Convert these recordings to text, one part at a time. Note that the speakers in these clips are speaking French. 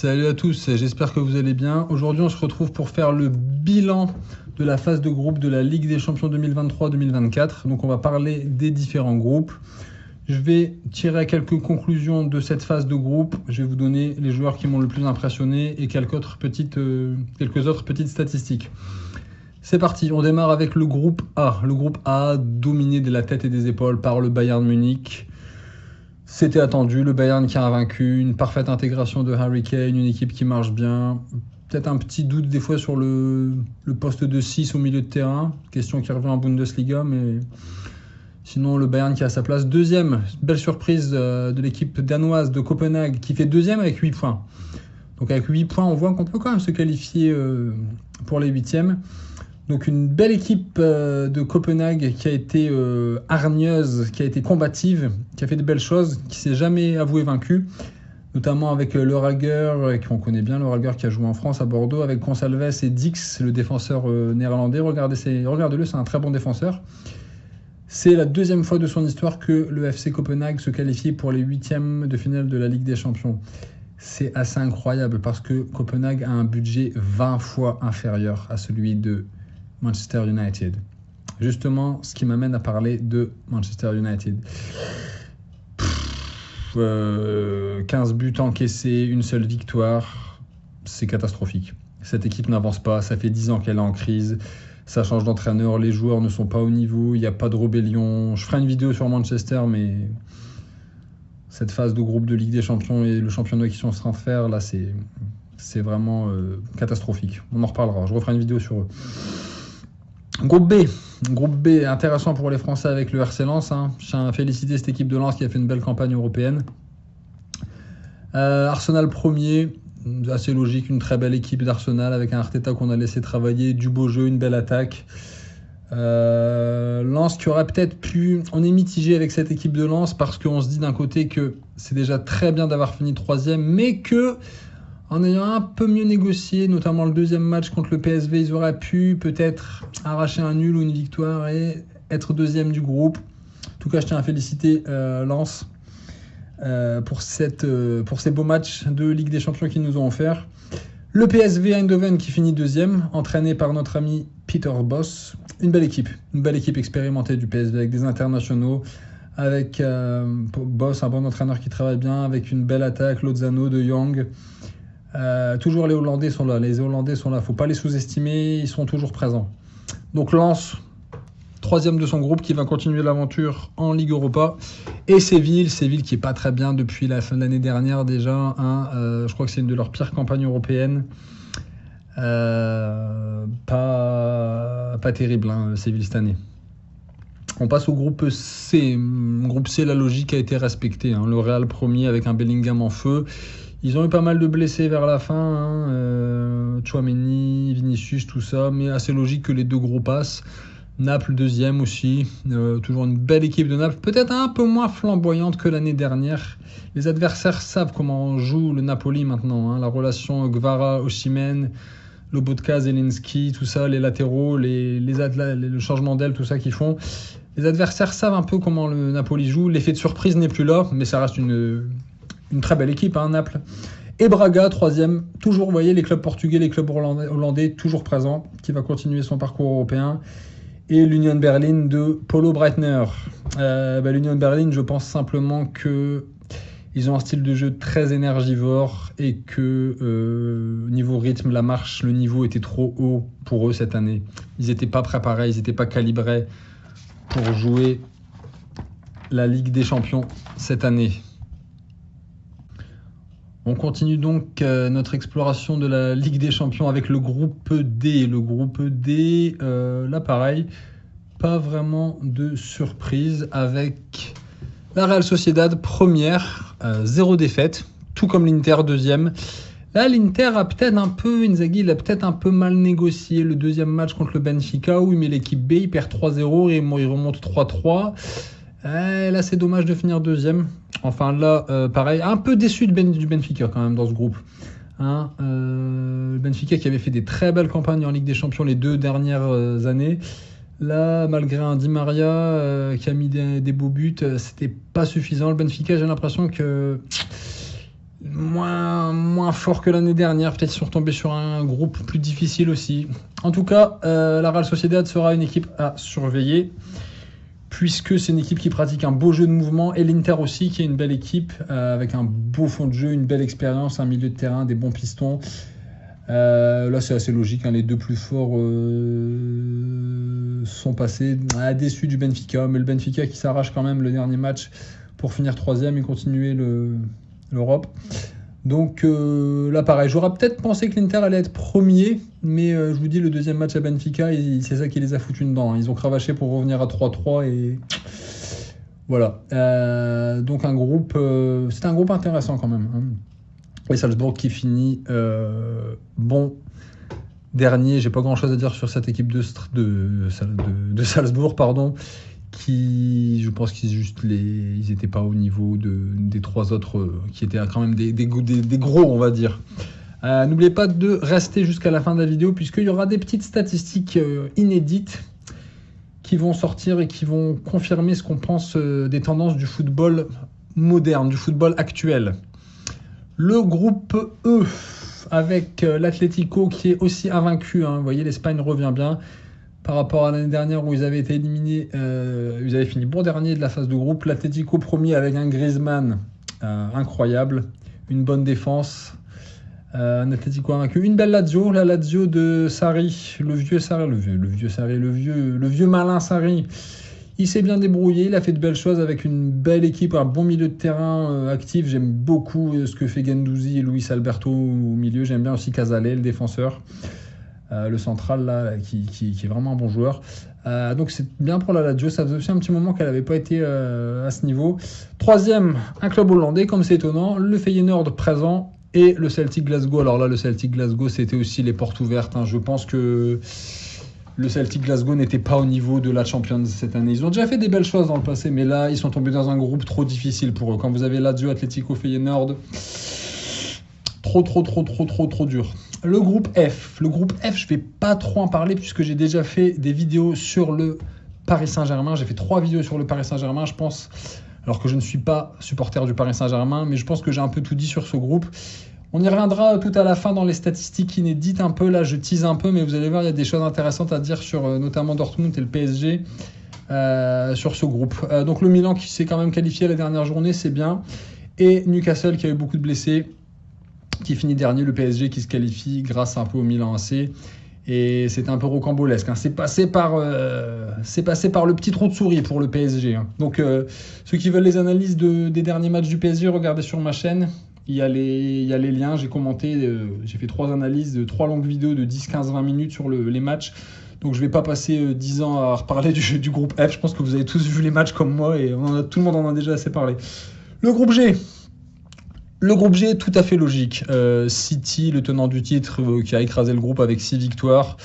Salut à tous, j'espère que vous allez bien. Aujourd'hui, on se retrouve pour faire le bilan de la phase de groupe de la Ligue des Champions 2023-2024. Donc, on va parler des différents groupes. Je vais tirer quelques conclusions de cette phase de groupe. Je vais vous donner les joueurs qui m'ont le plus impressionné et quelques autres petites statistiques. C'est parti, on démarre avec le groupe A. Le groupe A, dominé de la tête et des épaules par le Bayern Munich. C'était attendu, le Bayern qui a vaincu, une parfaite intégration de Harry Kane, une équipe qui marche bien. Peut-être un petit doute des fois sur le poste de 6 au milieu de terrain, question qui revient en Bundesliga, mais sinon le Bayern qui a sa place. Deuxième, belle surprise de l'équipe danoise de Copenhague qui fait deuxième avec 8 points. Donc avec 8 points, on voit qu'on peut quand même se qualifier pour les huitièmes. Donc une belle équipe de Copenhague qui a été hargneuse, qui a été combative, qui a fait de belles choses, qui s'est jamais avouée vaincue, notamment avec le Rager, qu'on connaît bien, le Rager qui a joué en France à Bordeaux, avec Gonçalves et Dix, le défenseur néerlandais. Regardez-le, c'est un très bon défenseur. C'est la deuxième fois de son histoire que le FC Copenhague se qualifie pour les huitièmes de finale de la Ligue des Champions. C'est assez incroyable parce que Copenhague a un budget 20 fois inférieur à celui de Manchester United. Justement, ce qui m'amène à parler de Manchester United. 15 buts encaissés, une seule victoire, c'est catastrophique. Cette équipe n'avance pas, ça fait 10 ans qu'elle est en crise, ça change d'entraîneur, les joueurs ne sont pas au niveau, il n'y a pas de rébellion. Je ferai une vidéo sur Manchester, mais cette phase de groupe de Ligue des Champions et le championnat qui sont en train de faire, là, c'est vraiment catastrophique. On en reparlera, je referai une vidéo sur eux. Groupe B, intéressant pour les Français avec le RC Lens. Je tiens à féliciter cette équipe de Lens qui a fait une belle campagne européenne. Arsenal premier, assez logique, une très belle équipe d'Arsenal avec un Arteta qu'on a laissé travailler, du beau jeu, une belle attaque. Lens qui aurait peut-être pu... On est mitigé avec cette équipe de Lens parce qu'on se dit d'un côté que c'est déjà très bien d'avoir fini troisième, mais que en ayant un peu mieux négocié, notamment le deuxième match contre le PSV, ils auraient pu peut-être arracher un nul ou une victoire et être deuxième du groupe. En tout cas, je tiens à féliciter Lens pour ces beaux matchs de Ligue des Champions qu'ils nous ont offert. Le PSV Eindhoven qui finit deuxième, entraîné par notre ami Peter Bosz. Une belle équipe expérimentée du PSV avec des internationaux, avec Bosz, un bon entraîneur qui travaille bien, avec une belle attaque, Lozano, De Jong. Toujours les Hollandais sont là, faut pas les sous-estimer, ils sont toujours présents. Donc Lens, troisième de son groupe qui va continuer l'aventure en Ligue Europa. Et Séville qui est pas très bien depuis la fin de l'année dernière déjà. Je crois que c'est une de leurs pires campagnes européennes. Pas terrible, Séville cette année. On passe au groupe C. Groupe C, la logique a été respectée. Le Real premier avec un Bellingham en feu. Ils ont eu pas mal de blessés vers la fin, Tchouaméni, Vinicius, tout ça, mais assez logique que les deux gros passent. Naples deuxième aussi, toujours une belle équipe de Naples, peut-être un peu moins flamboyante que l'année dernière. Les adversaires savent comment joue le Napoli maintenant, la relation Gvara-Osimhen, Lobotka-Zelinski, tout ça, les latéraux, le changement d'aile, tout ça qu'ils font. Les adversaires savent un peu comment le Napoli joue, l'effet de surprise n'est plus là, mais ça reste une très belle équipe, Naples. Et Braga, troisième. Toujours, vous voyez, les clubs portugais, les clubs hollandais, toujours présents, qui va continuer son parcours européen. Et l'Union Berlin de Paulo Breitner. L'Union Berlin, je pense simplement qu'ils ont un style de jeu très énergivore et que niveau rythme, la marche, le niveau était trop haut pour eux cette année. Ils n'étaient pas préparés, ils n'étaient pas calibrés pour jouer la Ligue des Champions cette année. On continue donc notre exploration de la Ligue des Champions avec le groupe D. Le groupe D, là pareil, pas vraiment de surprise avec la Real Sociedad première, 0 défaite, tout comme l'Inter deuxième. Là, l'Inter a peut-être un peu, Inzaghi, il a peut-être un peu mal négocié le deuxième match contre le Benfica où il met l'équipe B, il perd 3-0 et il remonte 3-3. Là, c'est dommage de finir deuxième. Enfin, là, pareil, un peu déçu du Benfica quand même dans ce groupe. Le Benfica qui avait fait des très belles campagnes en Ligue des Champions les 2 dernières années. Là, malgré un Di Maria qui a mis des beaux buts, c'était pas suffisant. Le Benfica, j'ai l'impression que moins fort que l'année dernière. Peut-être qu'ils sont retombés sur un groupe plus difficile aussi. En tout cas, la Real Sociedad sera une équipe à surveiller, puisque c'est une équipe qui pratique un beau jeu de mouvement, et l'Inter aussi, qui est une belle équipe, avec un beau fond de jeu, une belle expérience, un milieu de terrain, des bons pistons. Là, c'est assez logique, les deux plus forts sont passés. Déçus du Benfica, mais le Benfica qui s'arrache quand même le dernier match pour finir 3e et continuer l'Europe. Donc là, pareil, j'aurais peut-être pensé que l'Inter allait être premier, mais je vous dis, le deuxième match à Benfica, c'est ça qui les a foutus dedans. Ils ont cravaché pour revenir à 3-3 et voilà. Donc c'est un groupe intéressant quand même. Et Salzbourg qui finit dernier. J'ai pas grand chose à dire sur cette équipe de Salzbourg, qui, je pense ils étaient pas au niveau des trois autres qui étaient quand même des gros, on va dire. N'oubliez pas de rester jusqu'à la fin de la vidéo, puisqu'il y aura des petites statistiques inédites qui vont sortir et qui vont confirmer ce qu'on pense des tendances du football moderne, du football actuel. Le groupe E, avec l'Atlético qui est aussi invaincu. Vous voyez, l'Espagne revient bien par rapport à l'année dernière où ils avaient été éliminés. Ils avaient fini bon dernier de la phase de groupe. L'Atlético premier avec un Griezmann incroyable, une bonne défense. Un Atlético invaincu. Une belle Lazio, la Lazio de Sarri, le vieux malin Sarri. Il s'est bien débrouillé, il a fait de belles choses avec une belle équipe, un bon milieu de terrain actif. J'aime beaucoup ce que fait Guendouzi et Luis Alberto au milieu. J'aime bien aussi Casale, le défenseur, le central là, qui est vraiment un bon joueur. Donc c'est bien pour la Lazio. Ça faisait aussi un petit moment qu'elle n'avait pas été à ce niveau. 3e, un club hollandais, comme c'est étonnant, le Feyenoord présent. Et le Celtic Glasgow. Alors là, le Celtic Glasgow, c'était aussi les portes ouvertes. Je pense que le Celtic Glasgow n'était pas au niveau de la Champions cette année. Ils ont déjà fait des belles choses dans le passé, mais là, ils sont tombés dans un groupe trop difficile pour eux. Quand vous avez Lazio, Atlético, Feyenoord, trop dur. Le groupe F. Le groupe F, je ne vais pas trop en parler puisque j'ai déjà fait des vidéos sur le Paris Saint-Germain. J'ai fait 3 vidéos sur le Paris Saint-Germain, je pense. Alors que je ne suis pas supporter du Paris Saint-Germain, mais je pense que j'ai un peu tout dit sur ce groupe. On y reviendra tout à la fin dans les statistiques inédites un peu. Là, je tease un peu, mais vous allez voir, il y a des choses intéressantes à dire sur notamment Dortmund et le PSG sur ce groupe. Donc le Milan qui s'est quand même qualifié la dernière journée, c'est bien. Et Newcastle qui a eu beaucoup de blessés, qui finit dernier. Le PSG qui se qualifie grâce un peu au Milan AC. Et c'était un peu rocambolesque. C'est passé par le petit trou de souris pour le PSG. Donc, ceux qui veulent les analyses des derniers matchs du PSG, regardez sur ma chaîne. Il y a les liens. J'ai commenté. J'ai fait 3 analyses de 3 longues vidéos de 10, 15, 20 minutes sur les matchs. Donc, je ne vais pas passer 10 ans à reparler du groupe F. Je pense que vous avez tous vu les matchs comme moi et tout le monde en a déjà assez parlé. Le groupe G. Le groupe G est tout à fait logique. City, le tenant du titre, qui a écrasé le groupe avec 6 victoires.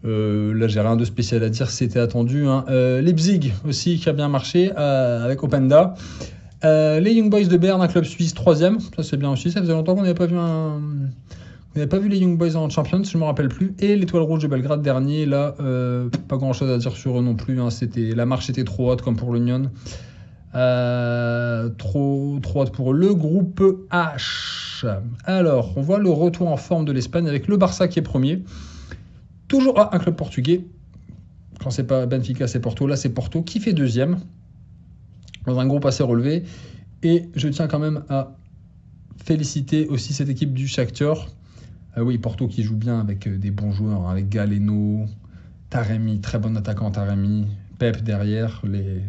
Là, j'ai rien de spécial à dire, c'était attendu. Leipzig aussi, qui a bien marché, avec Openda. Les Young Boys de Berne, un club suisse, 3e. Ça, c'est bien aussi. Ça faisait longtemps qu'on n'avait pas vu on n'avait pas vu les Young Boys en Champions, je ne me rappelle plus. Et l'Étoile Rouge de Belgrade, dernier. Là, pas grand-chose à dire sur eux non plus. La marche était trop haute, comme pour l'Union. Trop haute pour le groupe H. Alors, on voit le retour en forme de l'Espagne avec le Barça qui est premier. Toujours un club portugais. Quand c'est pas Benfica, c'est Porto. Là, c'est Porto qui fait 2e. Dans un groupe assez relevé. Et je tiens quand même à féliciter aussi cette équipe du Shakhtar. Oui, Porto qui joue bien avec des bons joueurs, avec Galeno, Taremi, très bon attaquant Taremi, Pep derrière, les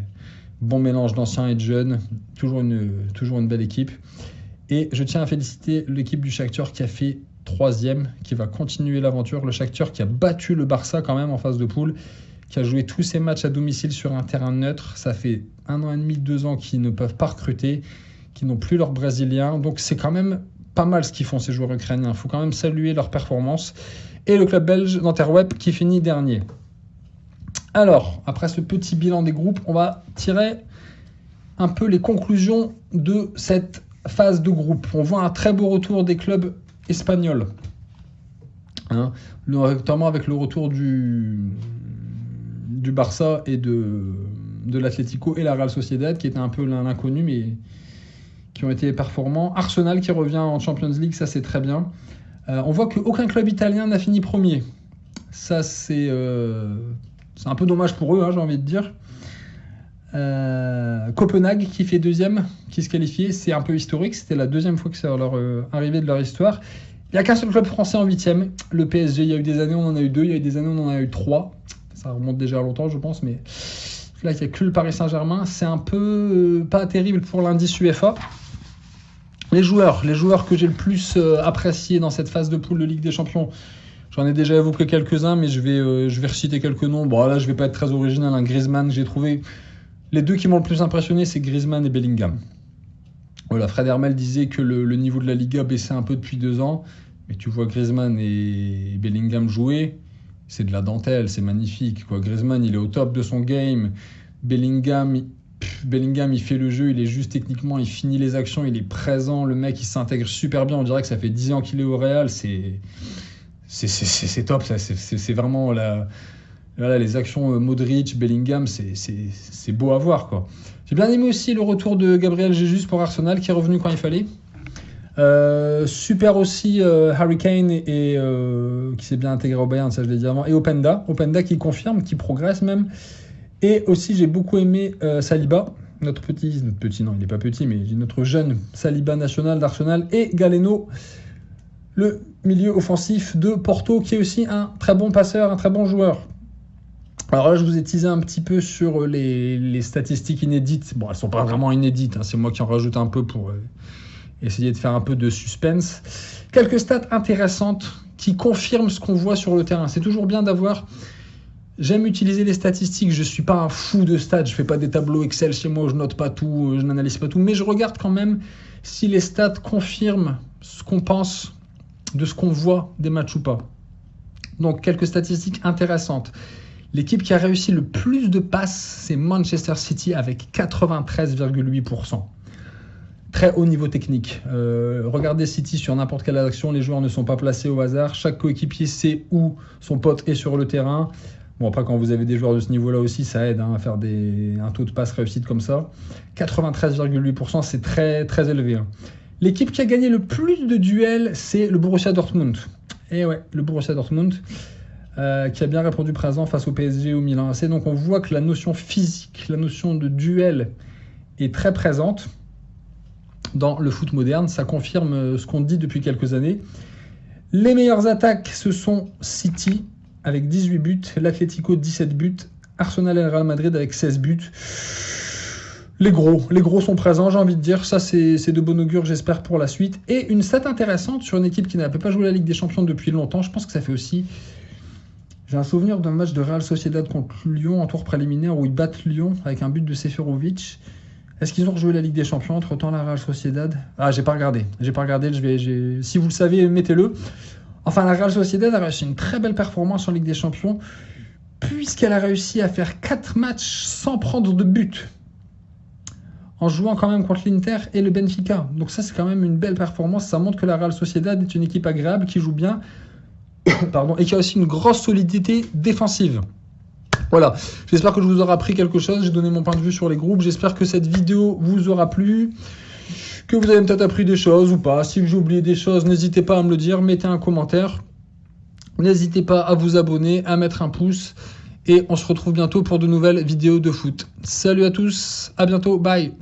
bon mélange d'anciens et de jeunes, toujours une belle équipe. Et je tiens à féliciter l'équipe du Shakhtar qui a fait 3e, qui va continuer l'aventure. Le Shakhtar qui a battu le Barça quand même en phase de poule, qui a joué tous ses matchs à domicile sur un terrain neutre. Ça fait 1 an et demi, 2 ans qu'ils ne peuvent pas recruter, qu'ils n'ont plus leurs Brésiliens. Donc c'est quand même pas mal ce qu'ils font ces joueurs ukrainiens. Il faut quand même saluer leur performance. Et le club belge d'Antwerp qui finit dernier. Alors, après ce petit bilan des groupes, on va tirer un peu les conclusions de cette phase de groupe. On voit un très beau retour des clubs espagnols. Notamment avec le retour du Barça et de l'Atlético et la Real Sociedad, qui était un peu l'inconnu, mais qui ont été performants. Arsenal qui revient en Champions League, ça c'est très bien. On voit qu'aucun club italien n'a fini premier. Ça c'est un peu dommage pour eux, hein, j'ai envie de dire. Copenhague qui fait deuxième, qui se qualifiait, c'est un peu historique, c'était la deuxième fois que ça leur arrivait de leur histoire. Il n'y a qu'un seul club français en huitième, le PSG. Il y a eu des années où on en a eu deux, il y a eu des années où on en a eu trois. Ça remonte déjà à longtemps, je pense, mais là, il n'y a que le Paris Saint-Germain. C'est un peu pas terrible pour l'indice UEFA. Les joueurs que j'ai le plus appréciés dans cette phase de poule de Ligue des Champions, j'en ai déjà évoqué quelques-uns, mais je vais reciter quelques noms. Bon, là, je ne vais pas être très original. Hein. Griezmann, j'ai trouvé... Les deux qui m'ont le plus impressionné, c'est Griezmann et Bellingham. Voilà, Fred Hermel disait que le niveau de la Liga baissait un peu depuis 2 ans. Mais tu vois Griezmann et Bellingham jouer, c'est de la dentelle, c'est magnifique, quoi. Griezmann, il est au top de son game. Bellingham, il fait le jeu, il est juste techniquement, il finit les actions, il est présent. Le mec, il s'intègre super bien. On dirait que ça fait 10 ans qu'il est au Real. C'est top, ça. C'est vraiment la... Voilà, les actions Modric, Bellingham, c'est beau à voir, quoi. J'ai bien aimé aussi le retour de Gabriel Jesus pour Arsenal, qui est revenu quand il fallait. Super aussi Harry Kane et qui s'est bien intégré au Bayern, ça je l'ai dit avant, et Openda qui confirme, qui progresse même. Et aussi j'ai beaucoup aimé Saliba, notre petit, non il n'est pas petit, mais notre jeune Saliba national d'Arsenal, et Galeno, le milieu offensif de Porto, qui est aussi un très bon passeur, un très bon joueur. Alors là, je vous ai teasé un petit peu sur les statistiques inédites. Bon, elles ne sont pas vraiment inédites, hein, c'est moi qui en rajoute un peu pour essayer de faire un peu de suspense. Quelques stats intéressantes qui confirment ce qu'on voit sur le terrain. C'est toujours bien d'avoir... J'aime utiliser les statistiques, je ne suis pas un fou de stats, je ne fais pas des tableaux Excel chez moi, je note pas tout, je n'analyse pas tout, mais je regarde quand même si les stats confirment ce qu'on pense de ce qu'on voit des matchs ou pas. Donc, quelques statistiques intéressantes. L'équipe qui a réussi le plus de passes, c'est Manchester City avec 93,8%. Très haut niveau technique. Regardez City sur n'importe quelle action, les joueurs ne sont pas placés au hasard. Chaque coéquipier sait où son pote est sur le terrain. Bon, après, quand vous avez des joueurs de ce niveau-là aussi, ça aide à faire un taux de passe réussite comme ça. 93,8%, c'est très, très élevé. Hein. L'équipe qui a gagné le plus de duels, c'est le Borussia Dortmund. Et ouais, le Borussia Dortmund. Qui a bien répondu présent face au PSG et au Milan AC. Donc on voit que la notion physique, la notion de duel est très présente dans le foot moderne. Ça confirme ce qu'on dit depuis quelques années. Les meilleures attaques, ce sont City avec 18 buts, l'Atlético 17 buts, Arsenal et le Real Madrid avec 16 buts. Les gros sont présents, j'ai envie de dire. Ça, c'est de bon augure, j'espère, pour la suite. Et une stat intéressante sur une équipe qui n'avait pas joué la Ligue des Champions depuis longtemps. Je pense que ça fait aussi... J'ai un souvenir d'un match de Real Sociedad contre Lyon en tour préliminaire où ils battent Lyon avec un but de Seferovic. Est-ce qu'ils ont rejoué la Ligue des Champions entre-temps, la Real Sociedad ? Ah, j'ai pas regardé. Si vous le savez, mettez-le. Enfin, la Real Sociedad a réussi une très belle performance en Ligue des Champions puisqu'elle a réussi à faire 4 matchs sans prendre de but en jouant quand même contre l'Inter et le Benfica. Donc ça, c'est quand même une belle performance. Ça montre que la Real Sociedad est une équipe agréable qui joue bien. Et qui a aussi une grosse solidité défensive. Voilà, j'espère que je vous aurai appris quelque chose, j'ai donné mon point de vue sur les groupes, j'espère que cette vidéo vous aura plu, que vous avez peut-être appris des choses ou pas. Si j'ai oublié des choses, n'hésitez pas à me le dire, mettez un commentaire, n'hésitez pas à vous abonner, à mettre un pouce, et on se retrouve bientôt pour de nouvelles vidéos de foot. Salut à tous, à bientôt, bye.